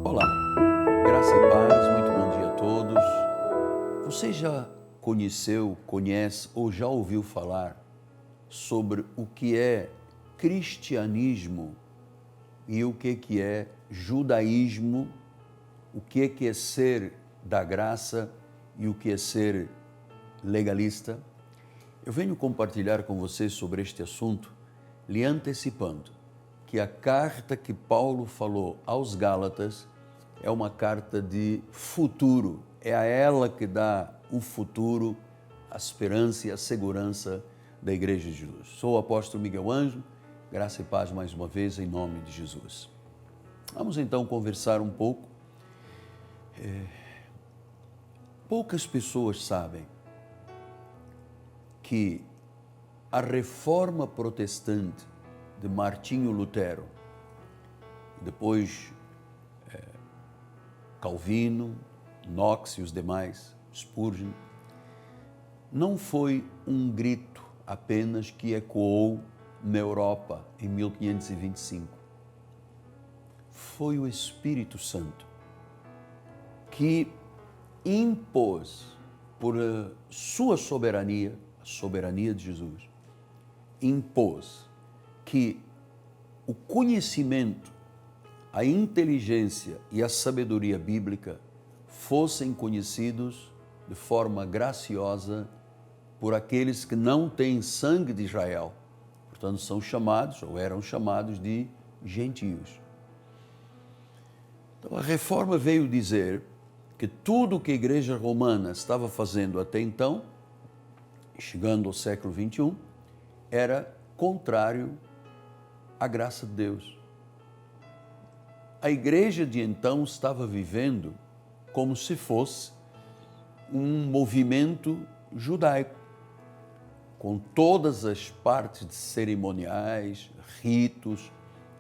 Olá, graça e paz, muito bom dia a todos. Você já conheceu, conhece ou já ouviu falar sobre o que é cristianismo e o que é judaísmo, o que é ser da graça e o que é ser legalista? Eu venho compartilhar com vocês sobre este assunto, lhe antecipando que a carta que Paulo falou aos Gálatas é uma carta de futuro, é a ela que dá o futuro, a esperança e a segurança da Igreja de Jesus. Sou o apóstolo Miguel Ângelo, graça e paz mais uma vez em nome de Jesus. Vamos então conversar um pouco. Poucas pessoas sabem que a reforma protestante de Martinho Lutero, depois Calvino, Knox e os demais, Spurgeon, não foi um grito apenas que ecoou na Europa em 1525. Foi o Espírito Santo que impôs, por sua soberania, a soberania de Jesus, impôs que o conhecimento, a inteligência e a sabedoria bíblica fossem conhecidos de forma graciosa por aqueles que não têm sangue de Israel, portanto são chamados ou eram chamados de gentios. Então a reforma veio dizer que tudo o que a Igreja Romana estava fazendo até então, chegando ao século XXI, era contrário à graça de Deus. A igreja de então estava vivendo como se fosse um movimento judaico, com todas as partes de cerimoniais, ritos,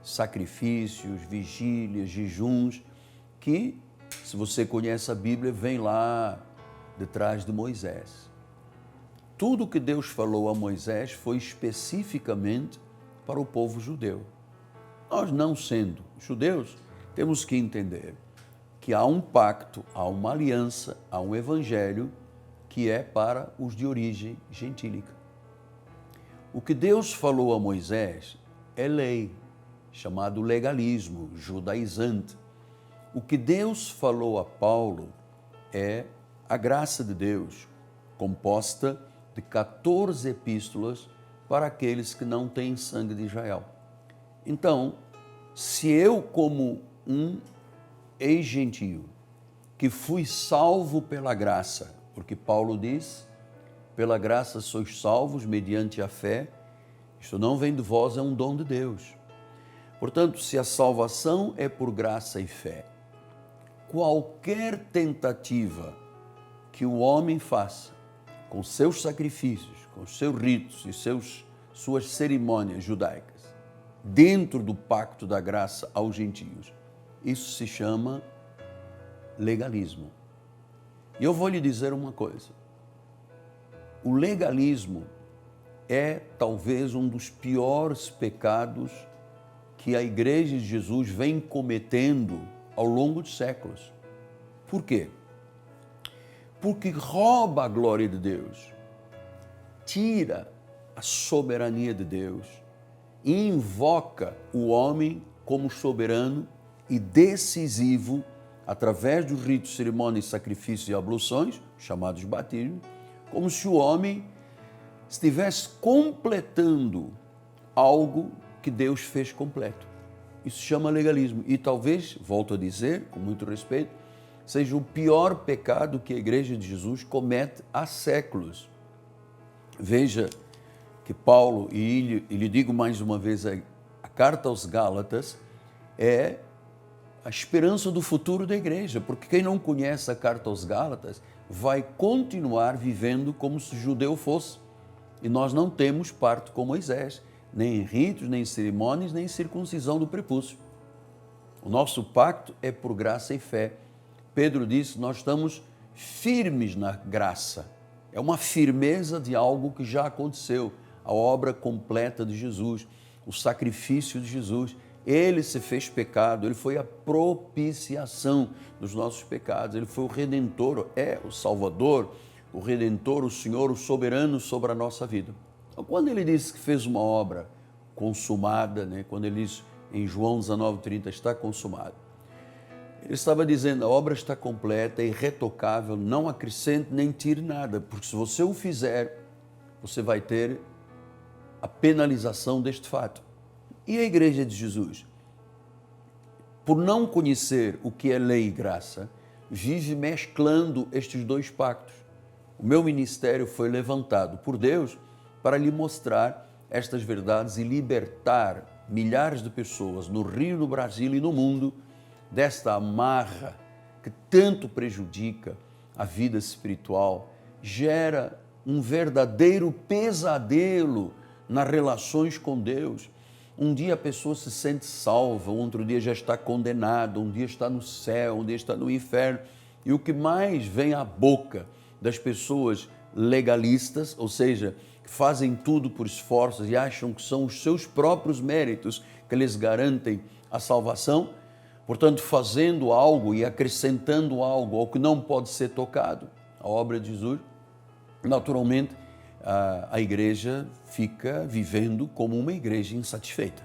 sacrifícios, vigílias, jejuns, que, se você conhece a Bíblia, vem lá detrás de Moisés. Tudo que Deus falou a Moisés foi especificamente para o povo judeu. Nós, não sendo judeus, temos que entender que há um pacto, há uma aliança, há um evangelho que é para os de origem gentílica. O que Deus falou a Moisés é lei, chamado legalismo judaizante. O que Deus falou a Paulo é a graça de Deus, composta de 14 epístolas para aqueles que não têm sangue de Israel. Então, se eu, como um ex-gentio, que fui salvo pela graça, porque Paulo diz, pela graça sois salvos mediante a fé, isto não vem de vós, é um dom de Deus. Portanto, se a salvação é por graça e fé, qualquer tentativa que o homem faça com seus sacrifícios, com seus ritos e suas cerimônias judaicas, dentro do pacto da graça aos gentios, isso se chama legalismo. E eu vou lhe dizer uma coisa, o legalismo é talvez um dos piores pecados que a Igreja de Jesus vem cometendo ao longo de séculos. Por quê? Porque rouba a glória de Deus, tira a soberania de Deus e invoca o homem como soberano e decisivo através dos ritos, cerimônias, sacrifícios e abluções, chamados batismos, como se o homem estivesse completando algo que Deus fez completo. Isso se chama legalismo e talvez, volto a dizer, com muito respeito, seja o pior pecado que a Igreja de Jesus comete há séculos. Veja que Paulo, e lhe digo mais uma vez, a carta aos Gálatas é a esperança do futuro da igreja, porque quem não conhece a carta aos Gálatas vai continuar vivendo como se judeu fosse. E nós não temos parte com Moisés, nem em ritos, nem em cerimônias, nem em circuncisão do prepúcio. O nosso pacto é por graça e fé. Pedro disse, nós estamos firmes na graça. É uma firmeza de algo que já aconteceu, a obra completa de Jesus, o sacrifício de Jesus. Ele se fez pecado, ele foi a propiciação dos nossos pecados, ele foi o Redentor, é o Salvador, o Redentor, o Senhor, o soberano sobre a nossa vida. Então, quando ele disse que fez uma obra consumada, né? Quando ele diz em João 19:30, está consumado, ele estava dizendo, a obra está completa, irretocável, não acrescente nem tire nada, porque se você o fizer, você vai ter a penalização deste fato. E a Igreja de Jesus, por não conhecer o que é lei e graça, vive mesclando estes dois pactos. O meu ministério foi levantado por Deus para lhe mostrar estas verdades e libertar milhares de pessoas no Rio, no Brasil e no mundo desta amarra que tanto prejudica a vida espiritual, gera um verdadeiro pesadelo nas relações com Deus. Um dia a pessoa se sente salva, outro dia já está condenada, um dia está no céu, um dia está no inferno. E o que mais vem à boca das pessoas legalistas, ou seja, que fazem tudo por esforços e acham que são os seus próprios méritos que lhes garantem a salvação, portanto, fazendo algo e acrescentando algo ao que não pode ser tocado, a obra de Jesus, naturalmente, a igreja fica vivendo como uma igreja insatisfeita.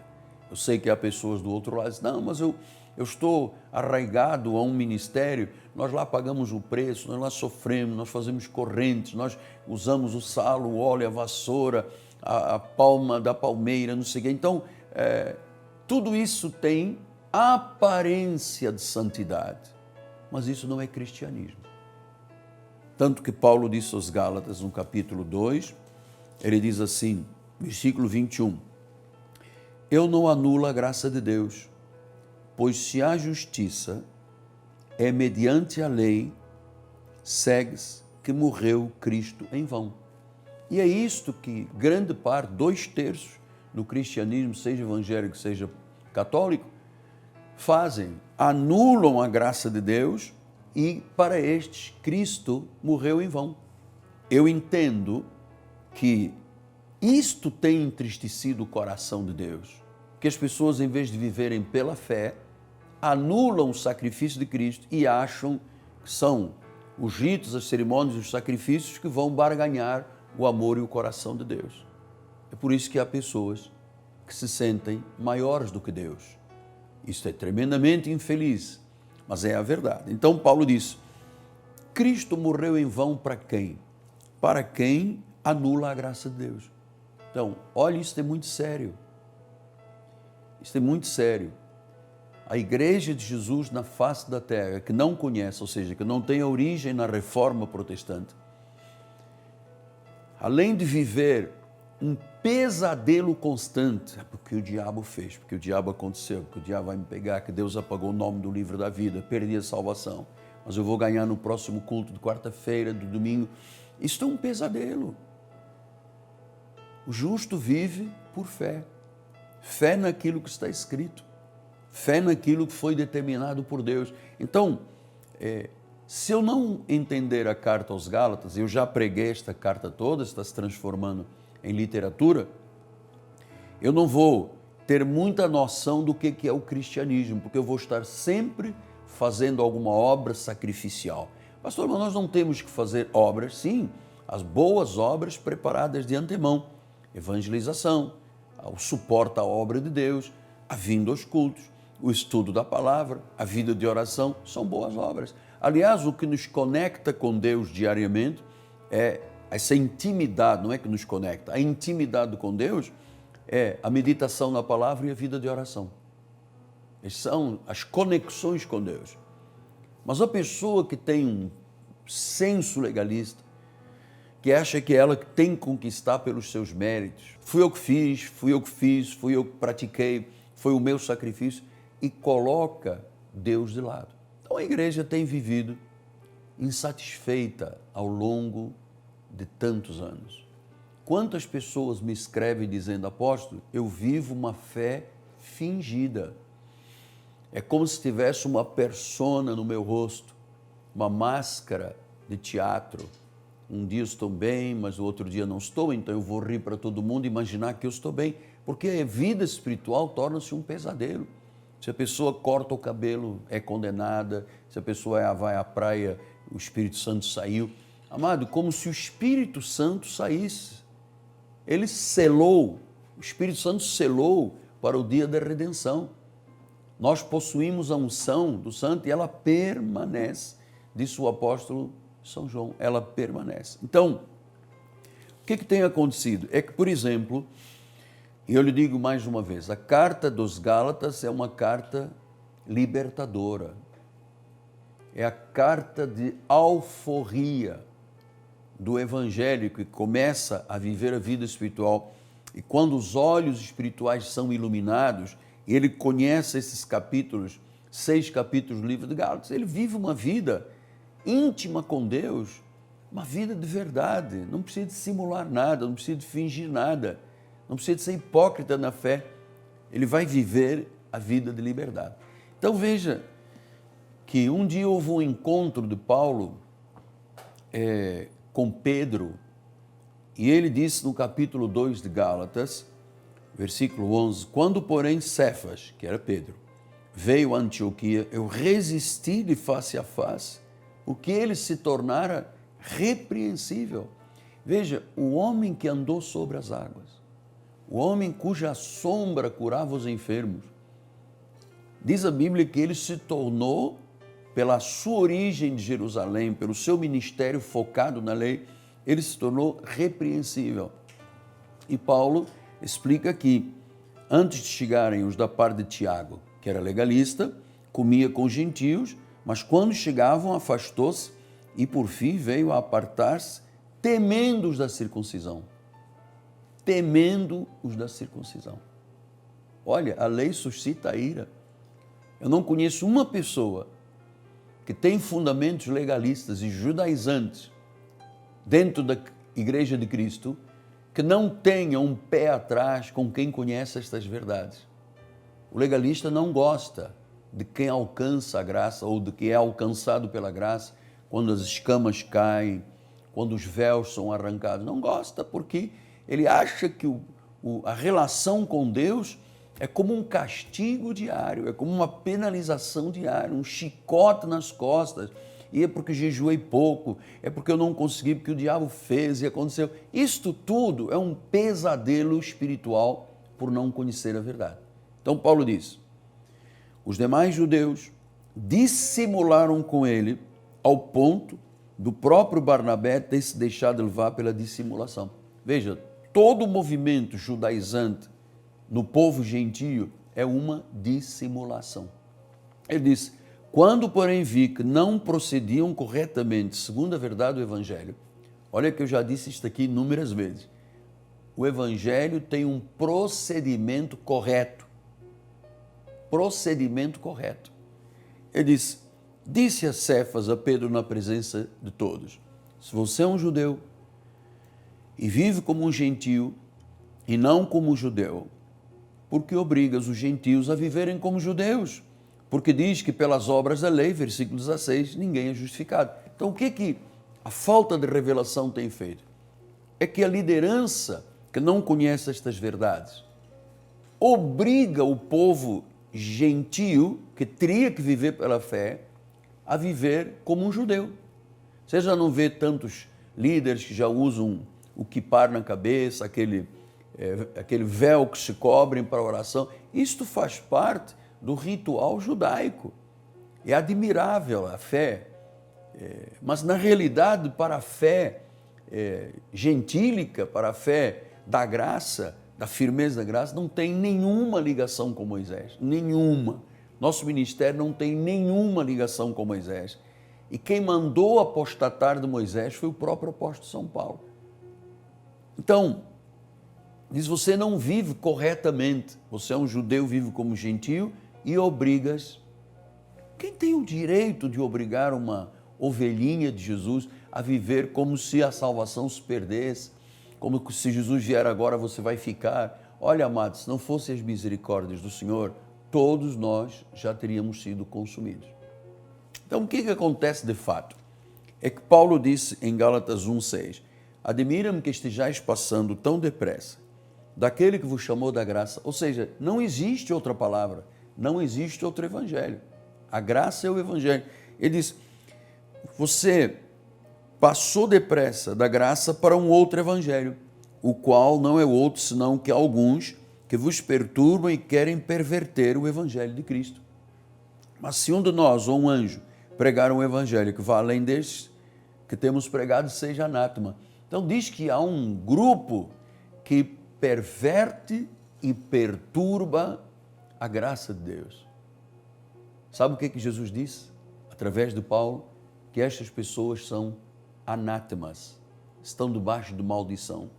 Eu sei que há pessoas do outro lado que dizem, não, mas eu estou arraigado a um ministério, nós lá pagamos o preço, nós lá sofremos, nós fazemos correntes, nós usamos o salo, o óleo, a vassoura, a palma da palmeira, não sei o quê. Então, tudo isso tem aparência de santidade, mas isso não é cristianismo. Tanto que Paulo disse aos Gálatas, no capítulo 2, ele diz assim, versículo 21, eu não anulo a graça de Deus, pois se há justiça, é mediante a lei, segue-se que morreu Cristo em vão. E é isto que grande parte, 2/3 do cristianismo, seja evangélico, seja católico, fazem, anulam a graça de Deus e para estes Cristo morreu em vão. Eu entendo que isto tem entristecido o coração de Deus, que as pessoas, em vez de viverem pela fé, anulam o sacrifício de Cristo e acham que são os ritos, as cerimônias, os sacrifícios que vão barganhar o amor e o coração de Deus. É por isso que há pessoas que se sentem maiores do que Deus. Isso é tremendamente infeliz, mas é a verdade. Então Paulo diz, Cristo morreu em vão para quem? Para quem anula a graça de Deus. Então, olha, isso é muito sério. Isso é muito sério. A Igreja de Jesus na face da terra, que não conhece, ou seja, que não tem origem na reforma protestante, além de viver um pesadelo constante, porque o diabo fez, porque o diabo aconteceu, porque o diabo vai me pegar, que Deus apagou o nome do livro da vida, perdi a salvação, mas eu vou ganhar no próximo culto de quarta-feira, do domingo. Isso é um pesadelo. O justo vive por fé, fé naquilo que está escrito, fé naquilo que foi determinado por Deus. Então, se eu não entender a carta aos Gálatas, eu já preguei esta carta toda, está se transformando em literatura, eu não vou ter muita noção do que é o cristianismo, porque eu vou estar sempre fazendo alguma obra sacrificial. Pastor, mas nós não temos que fazer obras, sim, as boas obras preparadas de antemão, evangelização, o suporte à obra de Deus, a vinda aos cultos, o estudo da palavra, a vida de oração, são boas obras. Aliás, o que nos conecta com Deus diariamente é essa intimidade, não é que nos conecta, a intimidade com Deus é a meditação na palavra e a vida de oração. Essas são as conexões com Deus. Mas a pessoa que tem um senso legalista, que acha que ela tem que conquistar pelos seus méritos, fui eu que fiz, fui eu que pratiquei, foi o meu sacrifício, e coloca Deus de lado. Então a igreja tem vivido insatisfeita ao longo de tantos anos. Quantas pessoas me escrevem dizendo, apóstolo, eu vivo uma fé fingida. É como se tivesse uma persona no meu rosto, uma máscara de teatro. Um dia estou bem, mas o outro dia não estou, então eu vou rir para todo mundo, imaginar que eu estou bem. Porque a vida espiritual torna-se um pesadelo. Se a pessoa corta o cabelo, é condenada. Se a pessoa vai à praia, o Espírito Santo saiu. Amado, como se o Espírito Santo saísse. Ele selou, o Espírito Santo selou para o dia da redenção. Nós possuímos a unção do Santo e ela permanece, disse o apóstolo São João, ela permanece. Então, o que tem acontecido? É que, por exemplo, e eu lhe digo mais uma vez, a carta dos Gálatas é uma carta libertadora. É a carta de alforria do evangelho que começa a viver a vida espiritual. E quando os olhos espirituais são iluminados, ele conhece esses capítulos, 6 capítulos do livro de Gálatas, ele vive uma vida íntima com Deus, uma vida de verdade, não precisa de simular nada, não precisa de fingir nada, não precisa de ser hipócrita na fé, ele vai viver a vida de liberdade. Então veja que um dia houve um encontro de Paulo com Pedro, e ele disse no capítulo 2 de Gálatas, versículo 11, quando porém Cefas, que era Pedro, veio a Antioquia, eu resisti de face a face, porque ele se tornara repreensível. Veja, o homem que andou sobre as águas, o homem cuja sombra curava os enfermos, diz a Bíblia que ele se tornou, pela sua origem de Jerusalém, pelo seu ministério focado na lei, ele se tornou repreensível. E Paulo explica que, antes de chegarem os da parte de Tiago, que era legalista, comia com gentios, mas quando chegavam afastou-se e por fim veio a apartar-se, temendo os da circuncisão. Temendo os da circuncisão. Olha, a lei suscita a ira. Eu não conheço uma pessoa que tem fundamentos legalistas e judaizantes dentro da Igreja de Cristo que não tenha um pé atrás com quem conhece estas verdades. O legalista não gosta de quem alcança a graça ou de quem é alcançado pela graça, quando as escamas caem, quando os véus são arrancados. Não gosta porque ele acha que a relação com Deus é como um castigo diário, é como uma penalização diária, um chicote nas costas. E é porque jejuei pouco, é porque eu não consegui, porque o diabo fez e aconteceu. Isto tudo é um pesadelo espiritual por não conhecer a verdade. Então Paulo diz, os demais judeus dissimularam com ele ao ponto do próprio Barnabé ter se deixado levar pela dissimulação. Veja, todo o movimento judaizante no povo gentio é uma dissimulação. Ele diz, quando porém vi que não procediam corretamente segundo a verdade do Evangelho, olha que eu já disse isso aqui inúmeras vezes, o Evangelho tem um procedimento correto. Procedimento correto. Ele disse a Cefas, a Pedro na presença de todos, se você é um judeu e vive como um gentio e não como um judeu, porque obrigas os gentios a viverem como judeus? Porque diz que pelas obras da lei, versículo 16, ninguém é justificado. Então o que a falta de revelação tem feito? É que a liderança que não conhece estas verdades obriga o povo gentio, que teria que viver pela fé, a viver como um judeu. Você já não vê tantos líderes que já usam o quipar na cabeça, aquele véu que se cobrem para a oração. Isto faz parte do ritual judaico. É admirável a fé, mas na realidade para a fé gentílica, para a fé da graça, da firmeza da graça, não tem nenhuma ligação com Moisés, nenhuma. Nosso ministério não tem nenhuma ligação com Moisés. E quem mandou apostatar de Moisés foi o próprio apóstolo São Paulo. Então, diz, você não vive corretamente, você é um judeu, vive como gentio e obrigas. Quem tem o direito de obrigar uma ovelhinha de Jesus a viver como se a salvação se perdesse, como se Jesus vier agora você vai ficar? Olha, amados, se não fossem as misericórdias do Senhor, todos nós já teríamos sido consumidos. Então, o que acontece de fato? É que Paulo disse em Gálatas 1,6, admira-me que estejais passando tão depressa daquele que vos chamou da graça. Ou seja, não existe outra palavra, não existe outro evangelho. A graça é o evangelho. Ele diz, você passou depressa da graça para um outro evangelho, o qual não é outro senão que alguns que vos perturbam e querem perverter o evangelho de Cristo. Mas se um de nós, ou um anjo, pregar um evangelho que vá além deste que temos pregado, seja anátema. Então diz que há um grupo que perverte e perturba a graça de Deus. Sabe o que Jesus disse, através de Paulo? Que estas pessoas são anátemas, estão debaixo de maldição.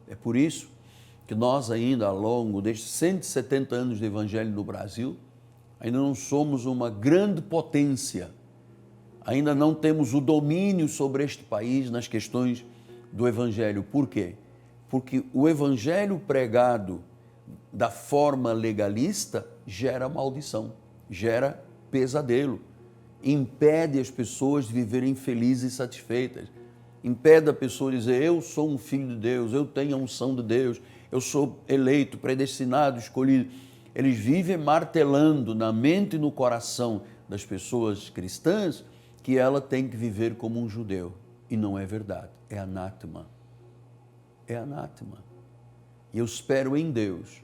É por isso que nós ainda, ao longo destes 170 anos de evangelho no Brasil, ainda não somos uma grande potência, ainda não temos o domínio sobre este país nas questões do evangelho. Por quê? Porque o evangelho pregado da forma legalista gera maldição, gera pesadelo, impede as pessoas de viverem felizes e satisfeitas, impede a pessoa de dizer, eu sou um filho de Deus, eu tenho a unção de Deus, eu sou eleito, predestinado, escolhido. Eles vivem martelando na mente e no coração das pessoas cristãs que ela tem que viver como um judeu. E não é verdade, é anátema. É anátema. E eu espero em Deus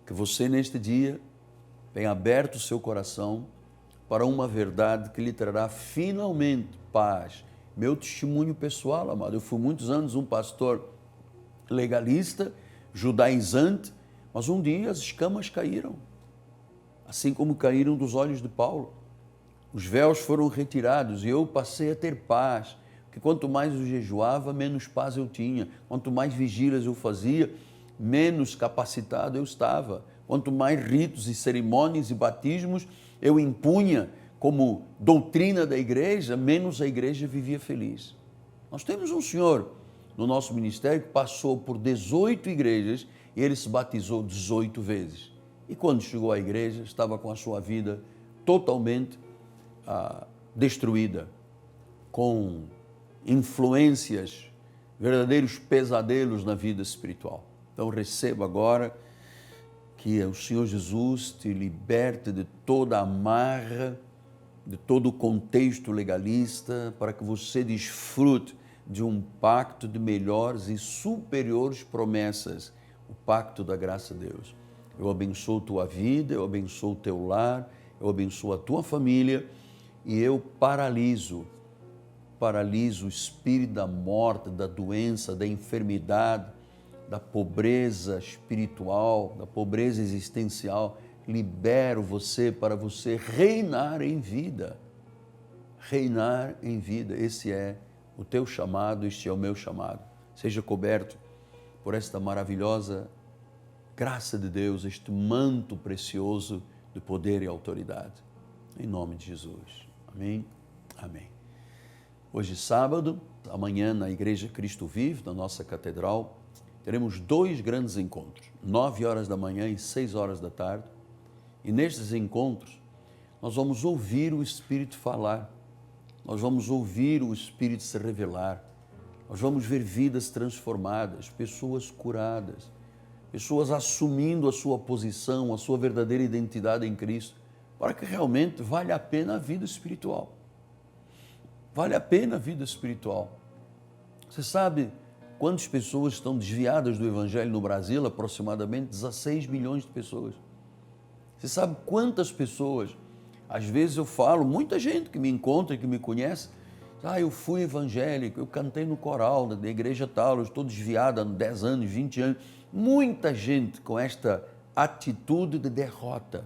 que você neste dia tenha aberto o seu coração para uma verdade que lhe trará finalmente paz. Meu testemunho pessoal, amado, eu fui muitos anos um pastor legalista, judaizante, mas um dia as escamas caíram, assim como caíram dos olhos de Paulo. Os véus foram retirados e eu passei a ter paz, porque quanto mais eu jejuava, menos paz eu tinha. Quanto mais vigílias eu fazia, menos capacitado eu estava. Quanto mais ritos e cerimônias e batismos eu impunha como doutrina da igreja, menos a igreja vivia feliz. Nós temos um senhor no nosso ministério que passou por 18 igrejas e ele se batizou 18 vezes. E quando chegou à igreja, estava com a sua vida totalmente destruída, com influências, verdadeiros pesadelos na vida espiritual. Então receba agora que o Senhor Jesus te liberte de toda a amarra, de todo o contexto legalista, para que você desfrute de um pacto de melhores e superiores promessas, o pacto da graça de Deus. Eu abençoo tua vida, eu abençoo o teu lar, eu abençoo a tua família e eu paraliso o espírito da morte, da doença, da enfermidade, da pobreza espiritual, da pobreza existencial. Libero você para você reinar em vida. Reinar em vida. Esse é o teu chamado, este é o meu chamado. Seja coberto por esta maravilhosa graça de Deus, este manto precioso de poder e autoridade. Em nome de Jesus. Amém. Amém. Hoje sábado, amanhã na Igreja Cristo Vive, na nossa catedral, teremos 2 grandes encontros, 9 horas da manhã e 6 horas da tarde. E nestes encontros, nós vamos ouvir o Espírito falar, nós vamos ouvir o Espírito se revelar, nós vamos ver vidas transformadas, pessoas curadas, pessoas assumindo a sua posição, a sua verdadeira identidade em Cristo, para que realmente valha a pena a vida espiritual. Vale a pena a vida espiritual. Você sabe quantas pessoas estão desviadas do Evangelho no Brasil? Aproximadamente 16 milhões de pessoas. Você sabe quantas pessoas, às vezes eu falo, muita gente que me encontra, que me conhece, eu fui evangélico, eu cantei no coral da igreja tal, eu estou desviada há 10 anos, 20 anos. Muita gente com esta atitude de derrota,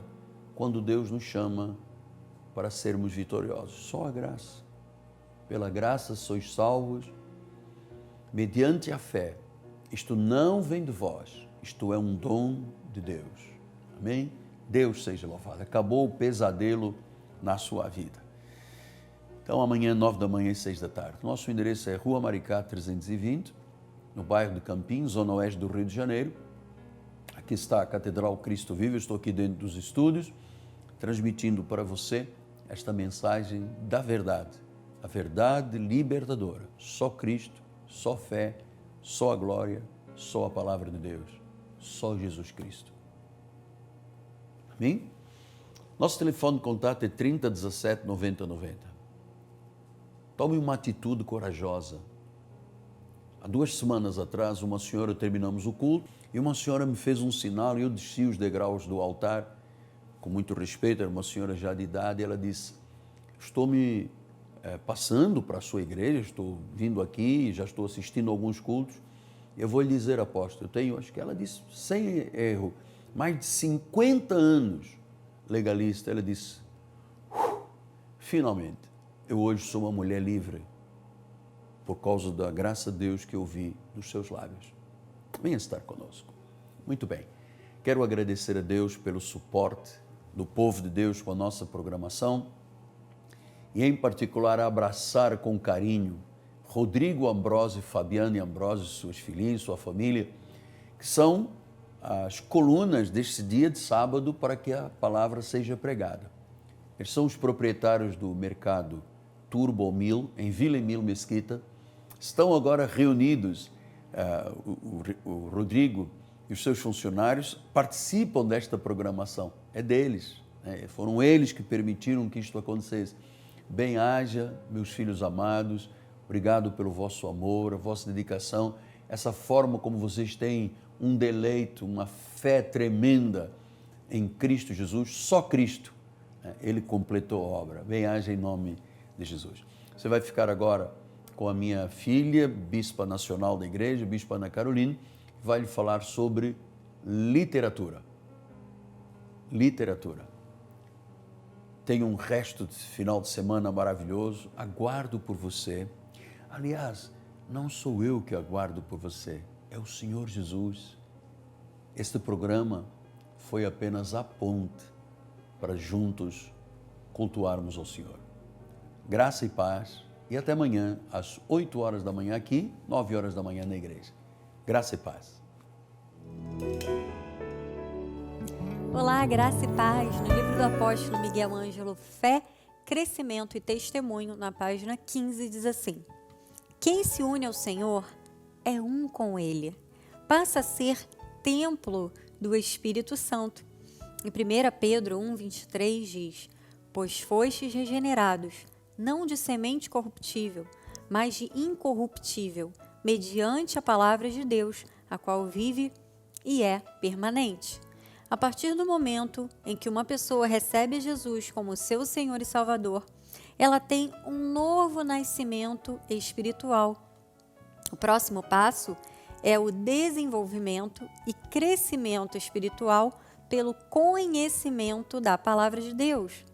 quando Deus nos chama para sermos vitoriosos. Só a graça. Pela graça sois salvos, mediante a fé. Isto não vem de vós, isto é um dom de Deus. Amém? Deus seja louvado. Acabou o pesadelo na sua vida. Então, amanhã, 9 da manhã e 6 da tarde. Nosso endereço é Rua Maricá 320, no bairro de Campinhos, zona oeste do Rio de Janeiro. Aqui está a Catedral Cristo Vive. Eu estou aqui dentro dos estúdios, transmitindo para você esta mensagem da verdade. A verdade libertadora. Só Cristo, só fé, só a glória, só a palavra de Deus. Só Jesus Cristo. Amém? Nosso telefone de contato é 30 17 90 90. Tome uma atitude corajosa. Há 2 semanas atrás, uma senhora, terminamos o culto, e uma senhora me fez um sinal, e eu desci os degraus do altar, com muito respeito, era uma senhora já de idade, e ela disse: estou me passando para a sua igreja, estou vindo aqui, já estou assistindo a alguns cultos, eu vou lhe dizer, apóstolo, eu tenho, acho que ela disse, sem erro, mais de 50 anos legalista. Ela disse: finalmente, eu hoje sou uma mulher livre, por causa da graça de Deus que eu vi dos seus lábios. Venha estar conosco. Muito bem. Quero agradecer a Deus pelo suporte do povo de Deus com a nossa programação e, em particular, abraçar com carinho Rodrigo Ambrosio, Fabiane Ambrosio, suas filhinhas, sua família, que são as colunas deste dia de sábado para que a palavra seja pregada. Eles são os proprietários do mercado Turbo Mil, em Vila Emílio Mesquita. Estão agora reunidos, o Rodrigo e os seus funcionários participam desta programação, é deles, né? Foram eles que permitiram que isto acontecesse. Bem-haja, meus filhos amados, obrigado pelo vosso amor, a vossa dedicação, essa forma como vocês têm um deleito, uma fé tremenda em Cristo Jesus, só Cristo, né? Ele completou a obra. Bem-haja em nome de Jesus. Você vai ficar agora com a minha filha, bispa nacional da igreja, bispa Ana Carolina, que vai lhe falar sobre literatura. Literatura. Tenha um resto de final de semana maravilhoso. Aguardo por você. Aliás, não sou eu que aguardo por você, é o Senhor Jesus. Este programa foi apenas a ponte para juntos cultuarmos ao Senhor. Graça e paz. E até amanhã, às 8 horas da manhã aqui, 9 horas da manhã na igreja. Graça e paz. Olá, graça e paz. No livro do apóstolo Miguel Ângelo, Fé, Crescimento e Testemunho, na página 15, diz assim: quem se une ao Senhor é um com Ele. Passa a ser templo do Espírito Santo. Em 1 Pedro 1, 23 diz: pois fostes regenerados, não de semente corruptível, mas de incorruptível, mediante a palavra de Deus, a qual vive e é permanente. A partir do momento em que uma pessoa recebe Jesus como seu Senhor e Salvador, ela tem um novo nascimento espiritual. O próximo passo é o desenvolvimento e crescimento espiritual pelo conhecimento da palavra de Deus.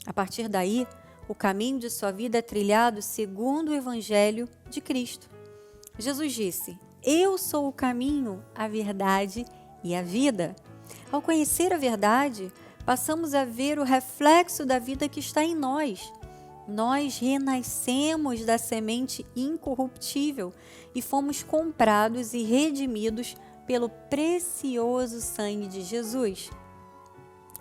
A partir daí, o caminho de sua vida é trilhado segundo o Evangelho de Cristo. Jesus disse: eu sou o caminho, a verdade e a vida. Ao conhecer a verdade, passamos a ver o reflexo da vida que está em nós. Nós renascemos da semente incorruptível e fomos comprados e redimidos pelo precioso sangue de Jesus.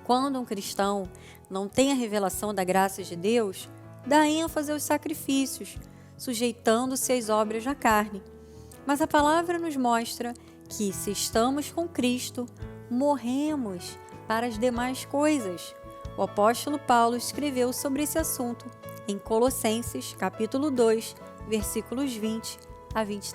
Quando um cristão não tem a revelação da graça de Deus, dá ênfase aos sacrifícios, sujeitando-se às obras da carne. Mas a palavra nos mostra que, se estamos com Cristo, morremos para as demais coisas. O apóstolo Paulo escreveu sobre esse assunto em Colossenses, capítulo 2, versículos 20 a 23.